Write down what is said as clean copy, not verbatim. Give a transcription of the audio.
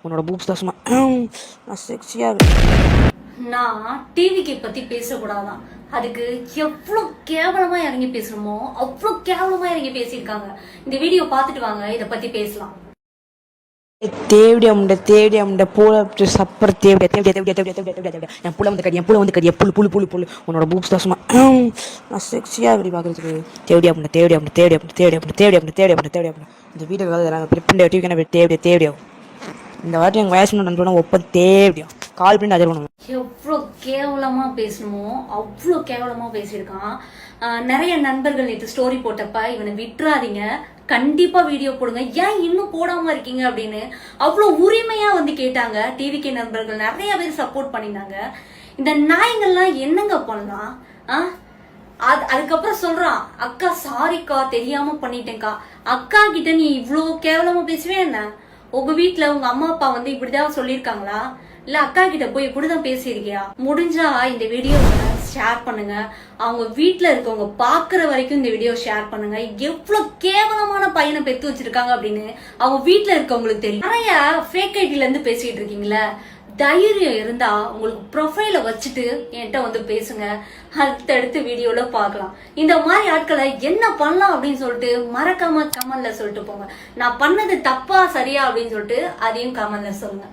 உன்னோட பூப்ஸ் தான் சும்மா நான் செக்ஸியாக இருக்கேன். நான் டிவிக்கு பத்தி பேசக்கூடாதான், அதுக்கு எவ்வளவு கேவலமா இறங்கி பேசணுமோ அவ்வளவு கேவலமா இறங்கி பேசியிருக்காங்க. இந்த வீடியோ பார்த்துட்டு வாங்க, இதை பத்தி பேசலாம். தேவடியா பூல சப்பர் தேவடியா என் புள்ள வந்து கடி, என் புள்ள வந்து கடி, புல் புல் புல் புல் உன்னோட பூப்ஸ் தான் சும்மா நான் செக்ஸியாக அப்படி பார்க்குறதுக்கு தேவடியா இந்த வீட்டுக்கு நாங்கள் பிரிப்பண்ட டிவிக்கு தேவடியா இந்த வாட்டி எங்கள் வயசு நண்பனா ஒப்பம் தேவடியா கால் பண்ணி அஜர் பண்ணுவோம். எவ்வளோ கேவலமா பேசணுமோ அவ்வளோ கேவலமா பேசியிருக்கான். நிறைய நண்பர்கள் நேற்று ஸ்டோரி போட்டப்ப இவனை விட்டுறாதீங்க, கண்டிப்பா வீடியோ போடுங்க, ஏன் இன்னும் போடாம இருக்கீங்க அப்படின்னு அவ்வளோ உரிமையா வந்து கேட்டாங்க. டிவிக்கு நண்பர்கள் நிறைய பேர் சப்போர்ட் பண்ணினாங்க. இந்த நாய்கள்லாம் என்னங்க பண்ணலாம்? அதுக்கப்புறம் சொல்றான், அக்கா சாரிக்கா தெரியாம பண்ணிட்டேன்க்கா. அக்கா கிட்ட நீ இவ்வளோ கேவலமா பேசுவே என்ன? உங்க வீட்டுல உங்க அம்மா அப்பா வந்து இப்படிதான் சொல்லியிருக்காங்களா? இல்ல அக்கா கிட்ட போய் இப்படிதான் பேசியிருக்கியா? முடிஞ்சா இந்த வீடியோவை ஷேர் பண்ணுங்க. அவங்க வீட்டுல இருக்கவங்க பாக்குற வரைக்கும் இந்த வீடியோ ஷேர் பண்ணுங்க. எவ்வளவு கேவலமான பையனை பெத்து வச்சிருக்காங்க அப்படின்னு அவங்க வீட்டுல இருக்கவங்களுக்கு தெரியும். நிறைய ஃபேக் ஐடில இருந்து பேசிட்டு இருக்கீங்களா? தைரியம் இருந்தா உங்களுக்கு ப்ரொஃபைல வச்சுட்டு என்கிட்ட வந்து பேசுங்க, அடுத்தடுத்து வீடியோல பார்க்கலாம். இந்த மாதிரி ஆட்களை என்ன பண்ணலாம் அப்படின்னு சொல்லிட்டு மறக்காம கமெண்ட்ல சொல்லிட்டு போங்க. நான் பண்ணது தப்பா சரியா அப்படின்னு சொல்லிட்டு அதையும் கமெண்ட்ல சொல்லுங்க.